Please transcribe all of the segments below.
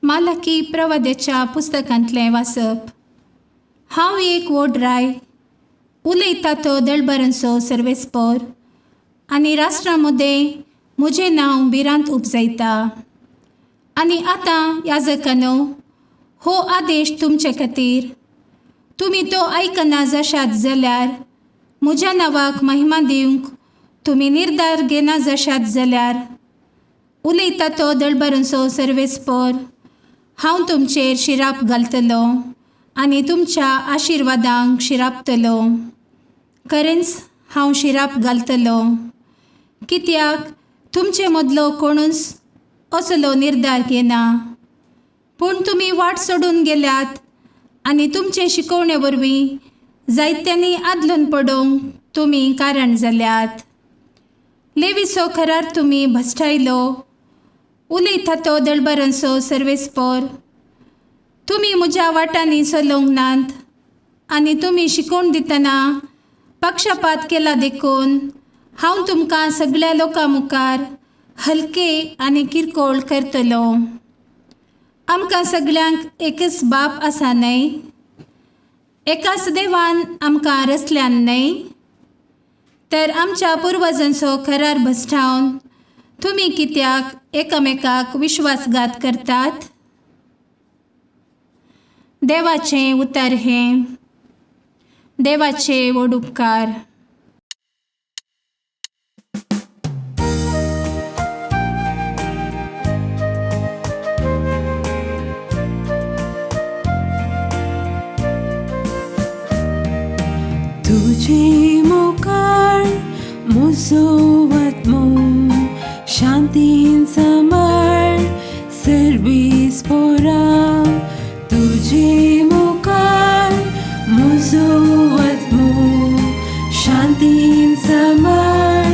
मालकी प्रवाद्याच्या पुस्तकांतलें वाचप. हांव एक वोडराय, उलयता तो दळबरांचो सर्वेस्पर, आनी राष्ट्रां मदें म्हजें नांव भिरांत उपजयता. आनी आतां याजकानो, हो आदेश तुमचे खातीर. तुमी तो आयकना जशात जाल्यार, म्हज्या नांवाक महिमा दिवंक तुमी निर्धार घेना जशात जाल्यार, उलयता तो दळबरांचो सर्वेस्पर, हांव तुमचेर शिराप घालतलो आनी तुमच्या आशिर्वादांक शिरापतलो. खरेंच हांव शिराप घालतलो, कित्याक तुमचे मदलो कोणूच असलो निर्धार घेना. पूण तुमी वाट सोडून गेल्यात आनी तुमचे शिकोवणे वरवीं जायत्यांनी आदलून पडोवंक तुमी कारण जाल्यात. लेवीचो करार तुमी भश्टायलो, उलयता तो दळबरांचो सर्वेस्पर. तुमी म्हज्या वाटांनी चलोवंक नात आनी तुमी शिकोवन दितना पक्षपात केला देखून हांव तुमकां सगळ्या लोकां मुखार हलके आनी किरकोळ करतलो. आमकां सगळ्यांक एकच बाप आसा न्हय? एकाच देवान आमकां रचल्यान न्हय? तर आमच्या पुर्वजांचो करार भश्टावन तुमी कित्याक एकामेकाक विश्वासघात करतात? देवाचें उतर हें. देवाचे व्हड उपकार. तुझे मुखार म्हजो आत्मो शांतीन सांबाळ सर्वेस्परा. तुझे मुखार म्हजो आत्मो शांतीन सांबाळ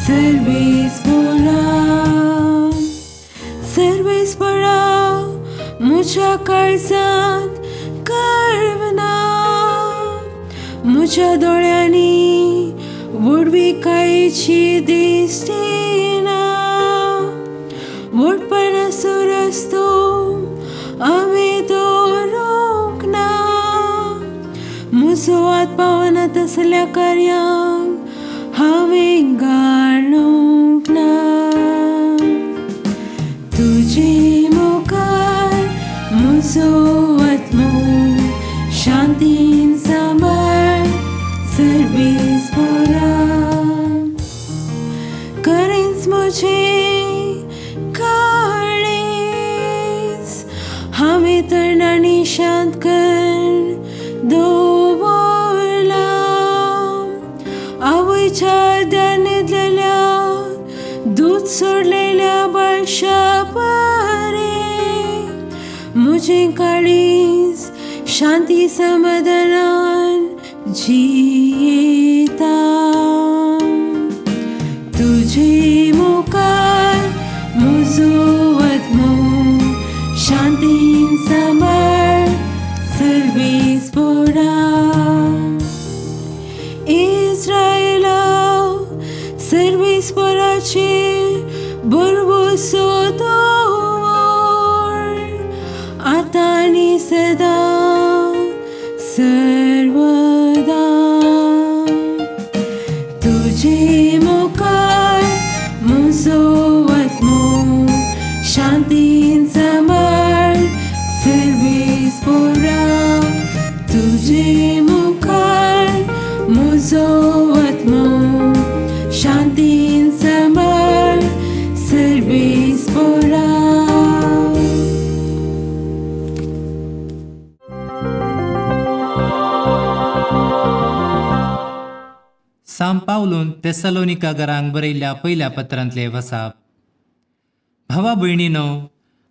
सर्वेस्परा. सर्वेस्परा म्हज्या काळजांत करवना, म्हज्या दोळ्यांनी वडविकायेची दिसtina. वडपणाचो रस्तो हांवें दवरूंक ना, म्हजो हात पावना तसल्या कार्यांक हांवें घालूंक ना. तुजे मुखार म्हजो आत्मो शांतीन सांबाळ सर्वेस्परा. खरेंच म्हजें काळीज हांवें तरणानी शांत कर दवरला. आवयच्या दार न्हिदलेल्या दूद सोडलेल्या बाळशा परे म्हजें काळीज शांती समाधानान जियेता. तुजे मुखार म्हजो आत्मो शांतीन सांबाळ सर्वेस्परा. इस्रायेला सर्वेस्पराचेर भरवोसो दवर, आतां आनी सदां सर्वदा. तुजे मुखार म्हजो आत्मो शांतीन सांबाळ सर्वेस्परा. तुजे मुखार म्हजो आत्मो शांतीन सांबाळ सर्वेस्परा. सांत पावलून तेसलोनिकांक बरयल्ल्या पयल्या पत्रांतले वसाप. भावा भयणीनो,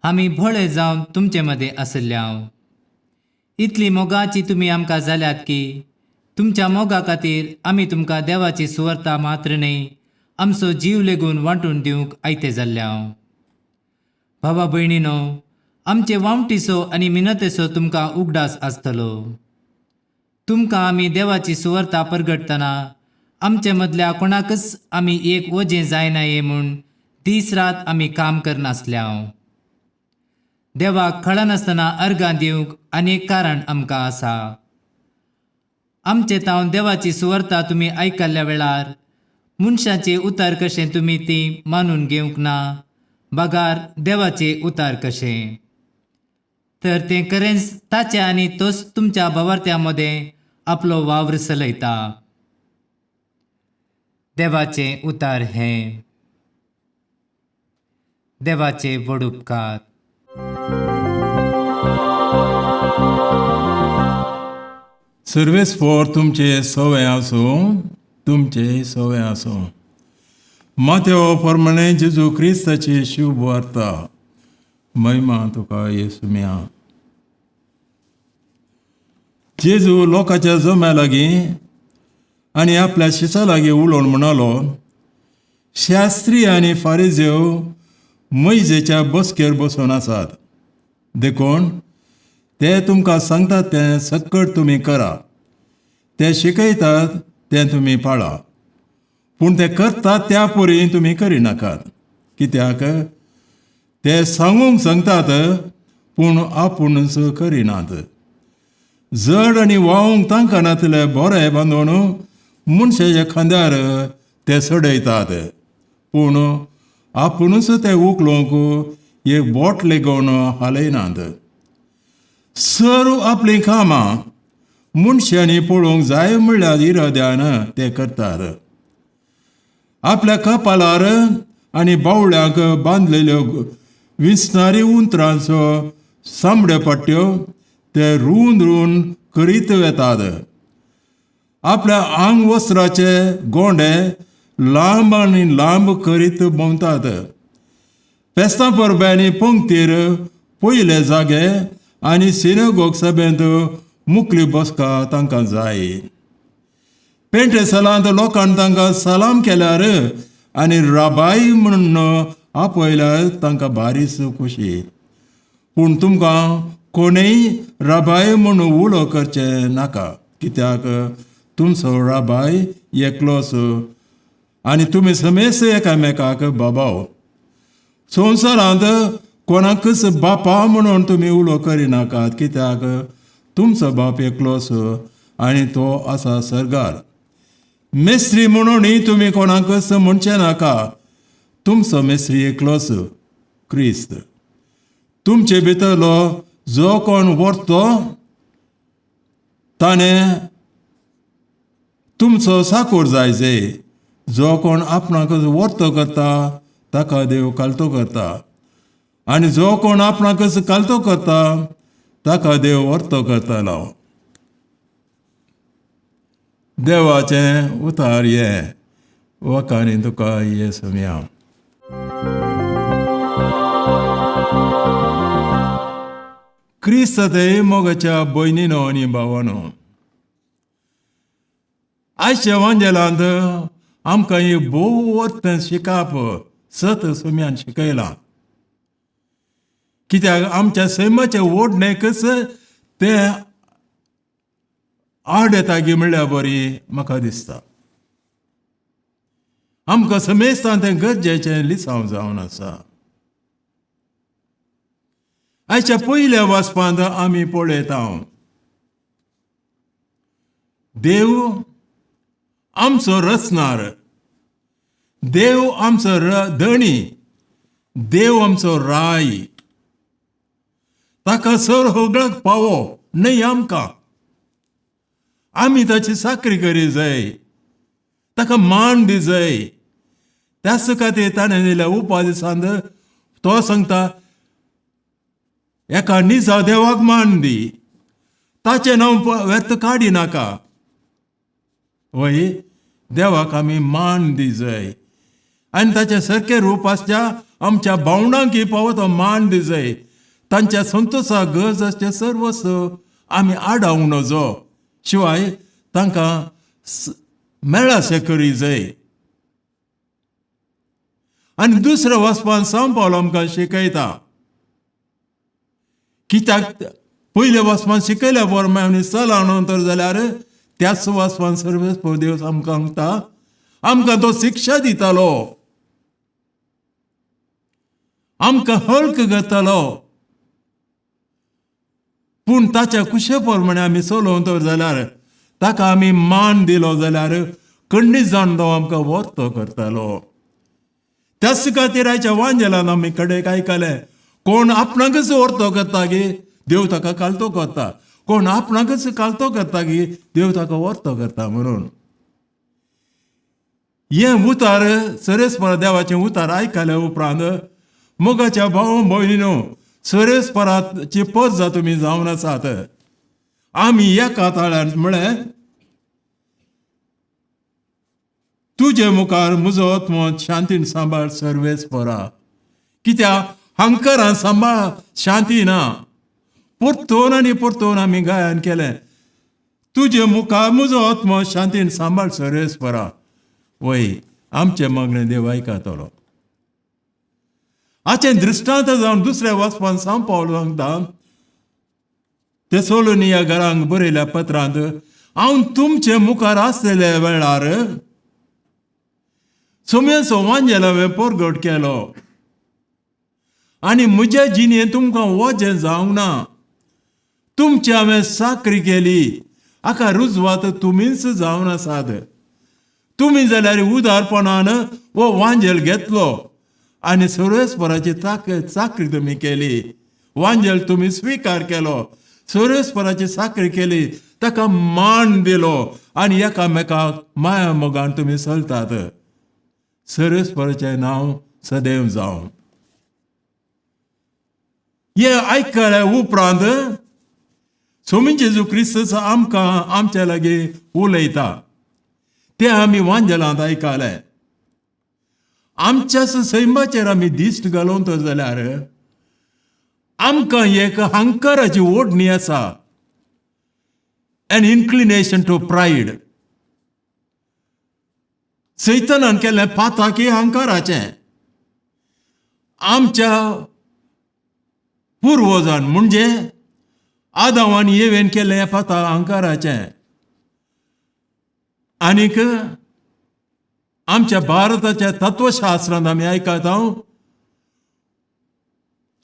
आमी भोळे जावन तुमचे मदें आसल्याव. इतली मोगाची तुमी आमकां जाल्यात की तुमच्या मोगा खातीर आमी तुमकां देवाची सुवार्ता मात्र न्हय, आमचो जीव लेगून वांटून दिवंक आयते जाल्ल्याव. भावा भयणीनो, आमचे वावटीचो आनी मिनतेचो तुमकां उगडास आसतलो. तुमकां आमी देवाची सुवार्ता परगटतना आमचे मदल्या कोणाकच आमी एक वजें जायनाये म्हूण दीस रात आमी काम करनासल्यांव. देवाक कळनासतना अर्गां दिवंक आनीक कारण आमकां आसा. आमचे तावन देवाची सुवार्ता तुमी आयकल्ल्या वेळार मनशाचे उतार कशें तुमी ती मानून घेवंक ना, बागार देवाचे उतार कशें. तर तें खरेंच ताचे आनी तोच तुमच्या भवार्थ्या मदें आपलो वावर चलयता. देवाचे उतार हे. देवाचे व्हड उपकार. सर्वेस्पोर तुमचे सवय आसूं, तुमचे सवय आसूं. माथेव प्रमाणे जेजू क्रिस्ताची शुभ वार्ता. महिमा तुका येसू मिया. जेजू लोकांच्या जम्या लागीं आनी आपल्या शिसा लागीं उलोवन म्हणालो, शास्त्री आनी फारिजेव मैजेच्या बसकेर बसून आसात. देखून ते तुमकां सांगतात तें सक्कट तुमी करा. ते शिकयतात तें तुमी पाळा. पूण ते करतात त्या परी तुमी करिनाकात. कित्याक ते सांगूंक सांगतात पूण आपुणूच करिनात. जड आनी वावूंक तांकां नातले बोरे बांदून मनशाच्या खांद्यार ते सडयतात. पूण आपुणूच ते उखलूंक एक बोट लेगोवन हालयनात. सर्व आपलीं कामां मनशांनी पळोवंक जाय म्हणल्यार इराद्यान ते करतात. आपल्या कपालार आनी बावळ्यांक बांदलेल्यो विसणारी उंतरांचो सामड्यो पट्ट्यो ते रुंद रुंद करीत वेतात. आपल्या आंग वस्त्राचे गोंडे लांब आनी लांब करीत भोंवतात. फेस्तां परब्यांनी पंक्तीर पयले जागे आनी सिनेगोग सभेंत मुखली बसका तांकां जाय. पेंटे सलांत लोकांनी तांकां सलाम केल्यार आनी राबाई म्हणून आपयल्यार तांकां बारीच खुशी. पूण तुमकां कोणेय राबाई म्हणून उलो करचें नाका. कित्याक तुमचो राबाय एकलोच आनी तुमी समेस्त एकामेकाक बाबाव. संवसारांत कोणाकच बापा म्हणून तुमी उलो करिनाकात. कित्याक तुमचो बाप एकलोच आनी तो आसा सर्गार. मेस्त्री म्हणूनय तुमी कोणाकच म्हणचे नाका. तुमचो मेस्त्री एकलोच, क्रिस्त. तुमचे भितरलो जो कोण वर्तो ताणें तुमचो साकोर जायचे. जो कोण आपणाकच वर्तो करता ताका देव कालतो करता. आनी जो कोण आपणाकच कालतो करता ताका देव वर्तो करतलो. देवाचें उतार हे. वकानी तुका येसू मिया. क्रिस्ताते मोगाच्या भयणीनो आनी भावानो, आयच्या वांजेलांत आमकां एक भोव वर्त शिकाप सत सुम्यान शिकयलां. कित्याक आमच्या सैमाचे ओडणेकच ते आड येता गी म्हणल्यार बरी म्हाका दिसता. आमकां समेस्तान तें गरजेचें लिसांव जावन आसा. आयच्या पयल्या वाचपांत आमी पळयता, देव आमचो रचणार, देव आमचो धणी, देव आमचो राय. ताका सर होगळाक पावो न्हय आमकां. आमी ताची साकरी करी जाय, ताका मान दी जाय. त्याच खातीर ताणें दिल्या उपादिसांत तो सांगता, एका निजा देवाक मान दी, ताचें नांव व्यर्थ काडी नाका. वय देवाक आमी मान दी जाय. आनी ताचे सारकें रूप आसच्या आमच्या भावंडांकय पावो तो मान दी जाय. तांच्या संतोशाक गरज आसचे सर्वस्व आमी आडावंक नजो. शिवाय तांकां मेळाशें करी जाय. आनी दुसऱ्या वचपान सांव पावलो आमकां शिकयता, कित्याक पयले वचपान शिकयल्या प्रमाणे चला नंतर जाल्यार त्याच वचपान सर्वेस्पर देव आमकां सांगता आमकां तो शिक्षा दितालो, आमकां हल्क करतालो. पूण ताच्या कुशे प्रमाणे आमी चलोवंक जाल्यार ताका आमी मान दिलो जाल्यार खंडीत जावन तो आमकां वर्तो करतालो. त्याच खातीर आयच्या वांजेलान आमी कडेक आयकलें, कोण आपणाकच वर्तो करता गे देव ताका कालतो करता, कोण आपणाकच कालतो करता गे देव ताका वर्तो करता म्हणून. हें उतार सर्वेस्पर देवाचें उतार आयकल्या उपरांत मोगाच्या भाव भयणीनो, सर्वेस्पराची पद जा तुमी जावन आसात. आमी एका ताळ्यान म्हळें तुजे मुखार म्हजो आत्मो शांतीन सांबाळ सर्वेस्परा. कित्याक हंकारान सांबाळ शांती ना. परतून आनी परतून आमी गायन केलें, तुजे मुखार म्हजो आत्मो शांतीन सांबाळ सर्वेस्परा. वय आमचें मागणें देव आयकतलो. हाचें दृश्टांत जावन दुसऱ्या वचपान सांग पावल सांगता तेसलोनिया घरांक बरयल्या पत्रांत, हांव तुमचे मुखार आसलेल्या वेळार सोम्याचो वांजेल हांवें परगट केलो आनी म्हज्या जिणेंत तुमकां वजें जावंक ना. तुमची हांवें साकरी केली, हाका रुजवात तुमीच जावन आसात. तुमी जाल्यार उदारपणान हो वांजेल घेतलो आनी सर्वेस्पराची साकरी तुमी केली. वांजेल तुमी स्विकार केलो, सर्वेस्पराची साकरी केली, ताका मान दिलो आनी एकामेकाक माया मोगान तुमी चलतात. सर्वेस्पराचें नांव सदैव जावं. हे आयकल्या उपरांत स्वामी जेजू क्रिस्त आमकां आमच्या लागीं उलयता तें आमी वांजेलांत आयकलें. आमच्याच सैमाचेर आमी दिश्ट घालूंक जाल्यार आमकां एक हंकाराची ओडणी आसा, एन इन्क्लिनेशन टू प्रायड. सैतानान केल्लें पाताकी हंकाराचें. आमच्या पुर्वजान म्हणजे आदाम आनी येवेन केल्लें हें पाता हंकाराचें. आनीक आमच्या भारताच्या तत्वशास्त्रांत आमी आयकता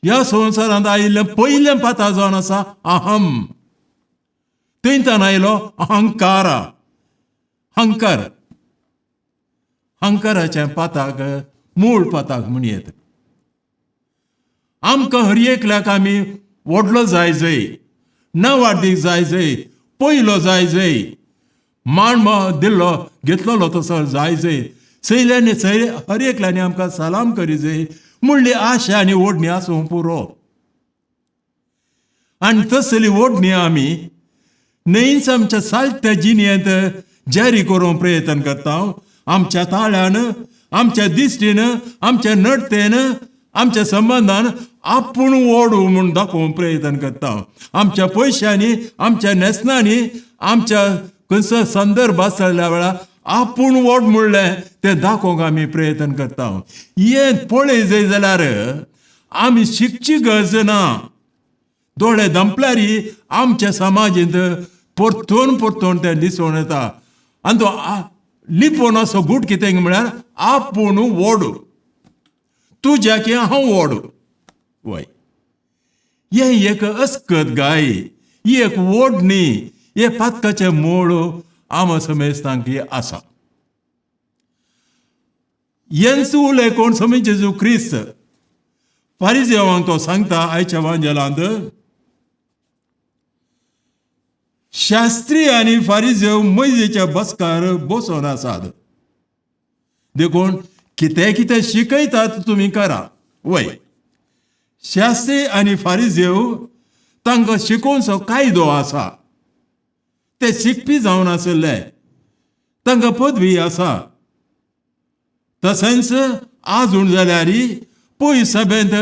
ह्या संवसारांत आयिल्लें पयलें पाता जावन आसा अहम. थंयच्यान आयलो अहंकारा. हंकार. हंकाराच्या पाताक मूळ पाताक म्हणयत. आमकां हर एकल्याक आमी व्हडलो जाय जय, नवाडीक जाय जय, पयलो जाय जय, मान दिल्लो घेतलोलो तसो जाय जय, सैल्यानी हर एकल्यानी आमकां सलाम करी जय म्हणली आशा आनी ओडणी आसूं पुरो. आनी तसली ओडणी आमी नेईच आमच्या सालत्या जिणेंत जारी करूंक प्रयत्न करता. आमच्या ताळ्यान, आमच्या दिश्टीन, आमच्या नडतेन, आमच्या संबंधान आपूण ओडू म्हूण दाखोवंक प्रयत्न करता. आमच्या पयशांनी, आमच्या नेसनांनी, आमच्या खंयचो संदर्भ आसल्या वेळार आपूण वोड म्हणलें तें दाखोवंक आमी प्रयत्न करता. हें पळय जय जाल्यार आमी शिकची गरज ना. दोळे दंपल्यारी आमच्या समाजींत परतून परतून तें दिसून येता. आनी तो लिपोवन असो गूट कितें म्हळ्यार आपूण वोडू. तुज्या की हांव वोडू. वय हें एक अस्कत गाय, ही एक ओडणी, हे पातकाचें मूळ आम समेस्तांक आसा. हेंच उलय कोण स्वामी जेजू क्रिस्त फारिजेवांक तो सांगता आयच्या वांजेलांत. शास्त्री आनी फारिजेव मैजेच्या बसकार बसोन आसात. देखून कितें कितें शिकयतात तुमी करा. वय शास्त्री आनी फारिजेव तांकां शिकोवचो कायदो आसा. ते शिकपी जावन आसले, तांकां पदवी आसा. तशेंच आजून जाल्यार पय सभेंत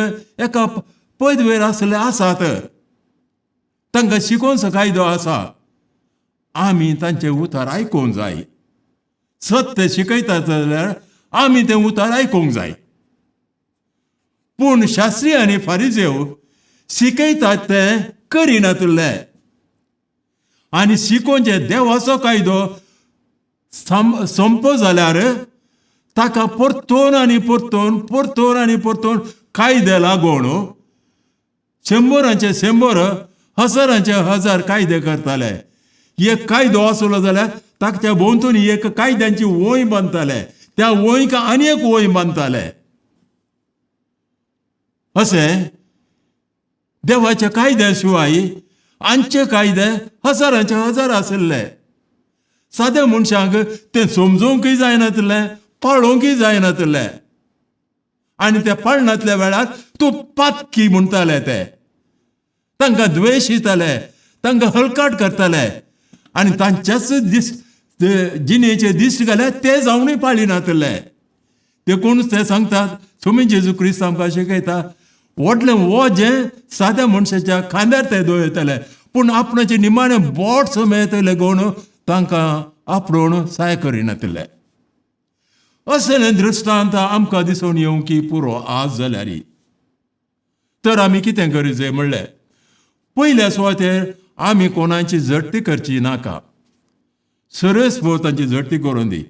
एका पदवेर आसले आसात. तांकां शिकोवचो कायदो आसा. आमी तांचें उतर आयकूंक जाय. सत्य शिकयतात जाल्यार आमी तें उतर आयकूंक जाय. पूण शास्त्री आनी फारिजेव शिकयतात तें करिनातले. आनी शिकोवचे देवाचो कायदो संपो जाल्यार ताका परतोन आनी परतोन कायदे लागून 100रांचे 100, 1000रांचे 1000 कायदे करताले. एक कायदो आसलो जाल्यार ताच्या भोंवतणी एक कायद्यांची वोय बांदताले, त्या वोयक आनी एक वोय बांदताले. अशें देवाच्या कायद्या शिवाय आमचे कायदे 1000रांचे 1000 आसले. साद्या मनशांक ते समजोवंकय जायनातले, पाळोवंकय जायनातले. आनी ते पाळनातल्या वेळार तूं पातकी म्हणटाले ते. तांकां द्वेश येताले, तांकां हलकाट करताले. आनी तांच्याच जिणेचे दिश्ट घाल्यार ते जावनूय पाळिनातले. देखून ते सांगतात, स्वामी जेजू क्रिस्त आमकां शिकयता, व्हडलें वजें साद्या मनशाच्या खांद्यार ते दवरतले, पूण आपणाचे निमाणें बोट समेतले गूण तांकां आपणून साय करिनातले. असलें दृश्टांत आमकां दिसून येवंकी पुरो आज जाल्यार तर आमी कितें गरजेचें म्हणलें, पयल्या सुवातेर आमी कोणाची झडटी करची नाका, सरस भोंवतांची झडटी करून दी.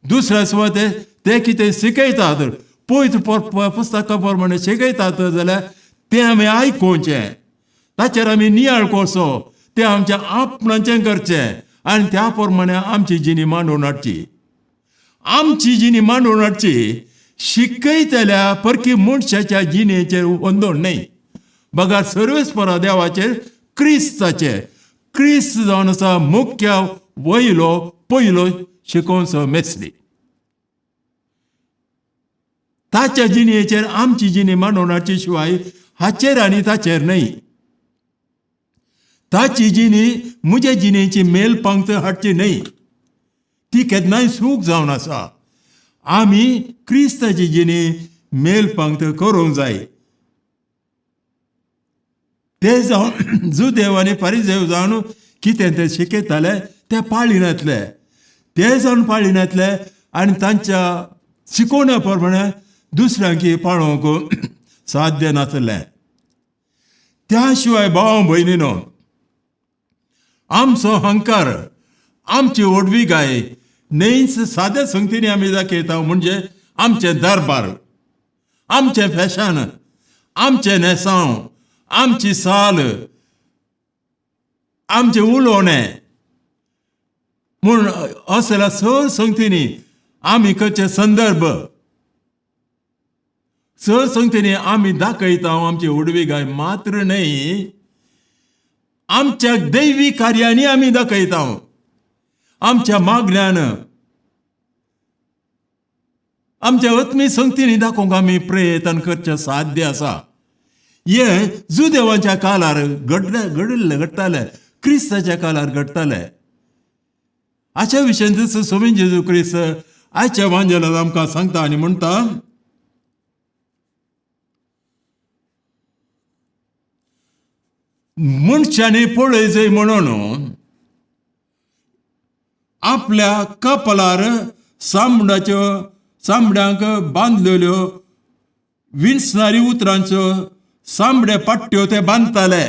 दुसऱ्या सुवातेर ते कितें शिकयतात, पवित्र पुस्तका प्रमाणे शिकयतात जाल्यार तें आमी आयकोवचें, ताचेर आमी नियाळ करचो, तें आमच्या आपणाचें करचें आनी त्या प्रमाणे आमची जिणी मांडून हाडची. आमची जिणी मांडून हाडची शिकयतल्या परकी मनशाच्या जिणेचेर वंदोड न्हय, बगार सर्वेस्परा देवाचेर क्रिस्ताचेर. क्रिस्त जावन आसा मुख्य वयलो पयलो शिकोवचो मेस्त्री. ताच्या जिणेचेर आमची जिणी मांडून हाडची शिवाय हाचेर आनी ताचेर न्हय. ताची जिणी म्हज्या जिणेची मेल पंक्त हाडची न्हय, ती केन्नाय सूख जावन आसा. आमी क्रिस्ताची जिणी मेल पंक्त करूंक जाय. ते जावन जुदेव आनी फारिजेव जावन कितें ते शिकयताले ते पाळिनातले, ते जावन पाळिनातले आनी तांच्या शिकोवण्या प्रमाणे दुसऱ्यांक पाळोवंक साध्य नासलें. त्या शिवाय भाव भयणीनो, आमचो हंकार, आमची ओडविकाय न्हयच साद्या संगतींनी आमी दाखयता, म्हणजे आमचे दरबार, आमचे फॅशन, आमचे नेसांव, आमची साल, आमचे उलोवणें म्हूण असल्या सर संगतींनी आमी खंयचे संदर्भ सर संगतींनी आमी दाखयता आमची ओडविकाय मात्र न्हय, आमच्या दैवी कार्यांनी आमी दाखयता, आमच्या मागण्यान, आमच्या आत्मी संगतींनी दाखोवंक आमी प्रयत्न करचे साध्य आसा. हे जुदेवांच्या काळार घडटाले, क्रिस्ताच्या काळार घडटाले. अशा विशयान स्वामी जेजू क्रिस्त आयच्या एवांजेलांत आमकां सांगता आनी म्हणटा, मनशांनी पळय जंय म्हणून आपल्या कपलार सामड्यांक बांदलेल्यो विंचणारी उतरांच्यो सामडे पट्ट्यो ते बांदताले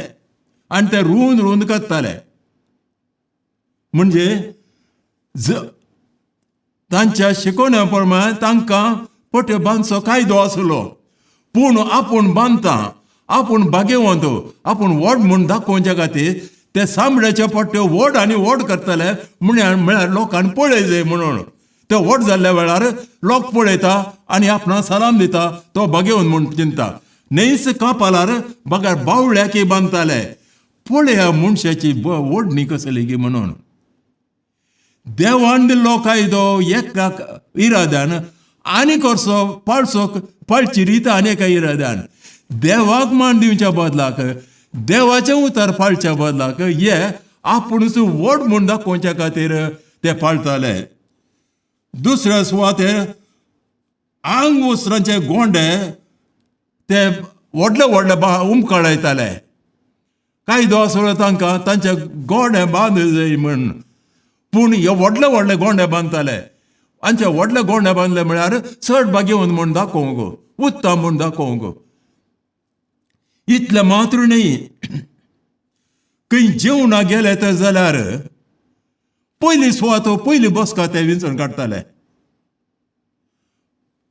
आनी ते रुंद रुंद करताले. म्हणजे तांच्या शिकोवण्या प्रमाणे तांकां पट्ट्यो बांदचो कायदो आसलो, पूण आपूण बांदता, आपूण भाग्यवंत, आपूण व्हड म्हूण दाखोवच्या खातीर ते सामड्याच्यो पट्ट्यो व्हड आनी व्हड करताले. म्हळ्यार लोकांनी पळय जाय म्हणून. ते व्हड जाल्ल्या वेळार लोक पळयता आनी आपणाक सलाम दिता, तो भाग्यवंत म्हूण चिंता. न्हयच कापालार बगार बावळ्याकी बांदताले, पळया मनशाची व्हडणी कसली गी म्हणून. देवान दिल्लो कायदो एका इराद्यान आनी करचो पाळची रीत आनी एका इराद्यान. देवाक मान दिवच्या बदलाक, देवाचें उतर पाळच्या बदलाक हे आपुणूच व्हड म्हूण दाखोवच्या खातीर ते पाळटाले. दुसऱ्या सुवातेर आंग वस्त्रांचे गोंडे ते व्हडले व्हडले उमकळयताले. कायदो आसलो तांकां तांचे गोंडे बांद जाय म्हण, पूण हे व्हडले व्हडले गोंडे बांदताले. आनी ते व्हडले गोंडे बांदले म्हळ्यार चड भाग्यवंत म्हूण दाखोवंक, उत्तम म्हूण दाखोवंक. इतलें मात्र न्हय, खंय जेवणा गेले तर जाल्यार पयली सुवातो पयली बसका ते विंचून काडटाले.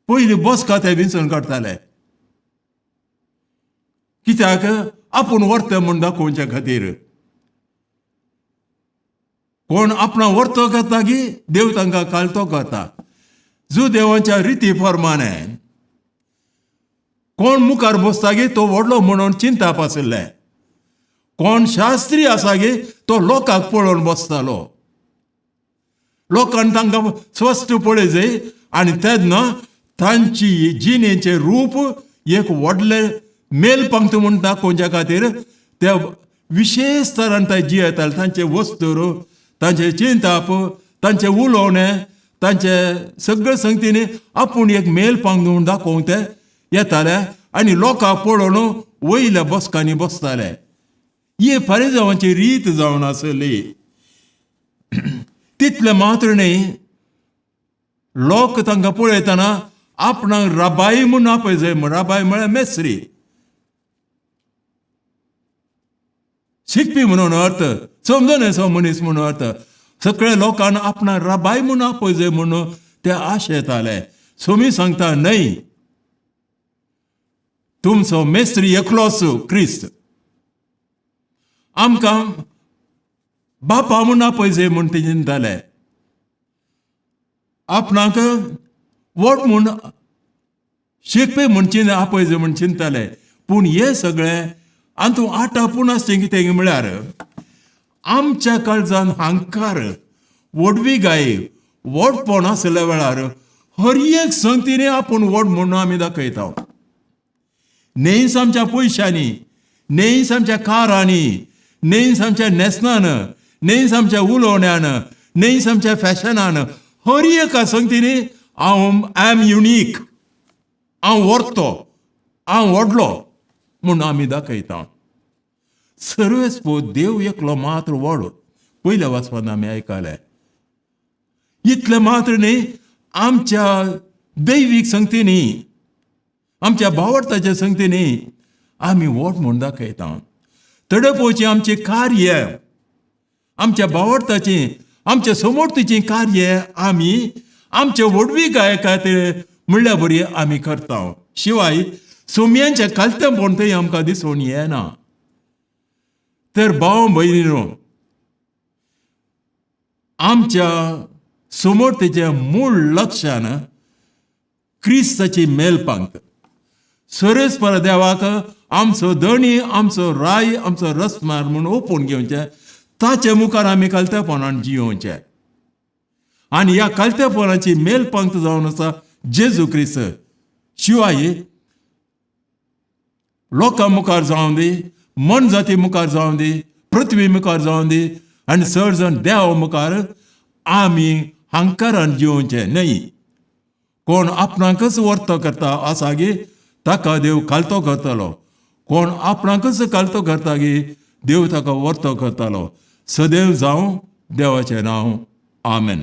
पयली बसका ते विंचून काडटाले. कित्याक आपूण व्हरता म्हूण दाखोवचे खातीर. कोण आपणा व्हरतो करता की देव तांकां कालतो करता. जो देवाच्या रिती प्रमाणे कोण मुखार बसता गे तो व्हडलो म्हणून चिंताप आशिल्ले. कोण शास्त्री आसा गे तो लोकांक पळोवन बसतालो. लोकांनी तांकां स्पश्ट पळय जाय आनी तेन्ना तांची जिणेचें रूप एक व्हडले मेलपंक्त म्हूण दाखोवचे खातीर ते विशेष तरान ते जियेताले. तांचे वस्तूर, तांचे चिंताप, तांचे उलोवणें, तांचे सगळे संगतींनी आपूण एक मेलपंक्त म्हूण दाखोवंक ते येताले आनी लोकांक पळोवन वयल्या बसकांनी बसताले. ही फारिजांवांची रीत जावन आसली. तितले मात्र न्ही, लोक तांकां पळयतना आपणाक राबाई म्हूण आपय जाय. राबाई म्हळ्यार मेस्त्री, शिकपी म्हणून अर्थ, समजून येसो मनीस म्हणून अर्थ. सगळे लोकांना आपणाक राबाई म्हूण आपय जाय म्हणून ते आश येताले. सोमी सांगता न्हय, तुमचो मेस्त्री एकलोच क्रिस्त. आमकां बापा म्हूण आपय जाय म्हूण ते चिंताले. आपणाक व्हड म्हूण शिकपी म्हूण आपय जाय म्हूण चिंताले. पूण हे सगळें आंतू आटापूण आसचें कितें म्हळ्यार आमच्या काळजान हांकार, व्हडविगाय, व्हडपण आसल्या वेळार हर एक संगतींनी आपूण व्हड म्हणून आमी दाखयता. नेईस आमच्या पयशांनी, नेईस आमच्या कारांनी, नेईस आमच्या न्हेसणान, नेईस आमच्या उलोवण्यान, नेईस आमच्या फॅशनान, हर एका संगतींनी हांव एम युनीक, हांव व्हरतो, हांव व्हडलो म्हूण आमी दाखयता. सर्वेस्पो देव एकलो मात्र व्हड. पयल्या वाचपान आमी आयकले. इतले मात्र न्ही, आमच्या दैवीक संगतींनी, आमच्या भावार्थाच्या संगतींनी आमी व्हड म्हूण दाखयता. तडपोवची आमची कार्य, आमच्या भावार्थाची, आमच्या समोर्थीची कार्य आमी आमच्या व्हडविकाये खातीर म्हणल्या बरी आमी करता. शिवाय सोमयांच्या कालतेपण थंय आमकां दिसून येना. तर भाव भयणीनो, आमच्या समोर्थीच्या मूळ लक्षान क्रिस्ताची मेलपंक्त. सर्वेस्पर देवाक आमचो धणी, आमचो राय, आमचो रस्मार म्हूण ओपून घेवचें. ताचे मुखार आमी कालतेपणान जियोवचें. आनी ह्या कालतेपणाची मेलपंक्त जावन आसा जेजू क्रिस्त. शिवाय लोकां मुखार जावं दी, मन जाती मुखार जावं दी, पृथ्वी मुखार जावं दी, आनी सर्जन देव मुखार आमी हांकारान जिवोवचें न्हय. कोण आपणाकच वर्त करता आसा गे ताका देव कालतो करतलो. कोण आपणाकच कालतो करता गे देव ताका वर्त करतलो. सदैव जावं देवाचें नांव. आमेन.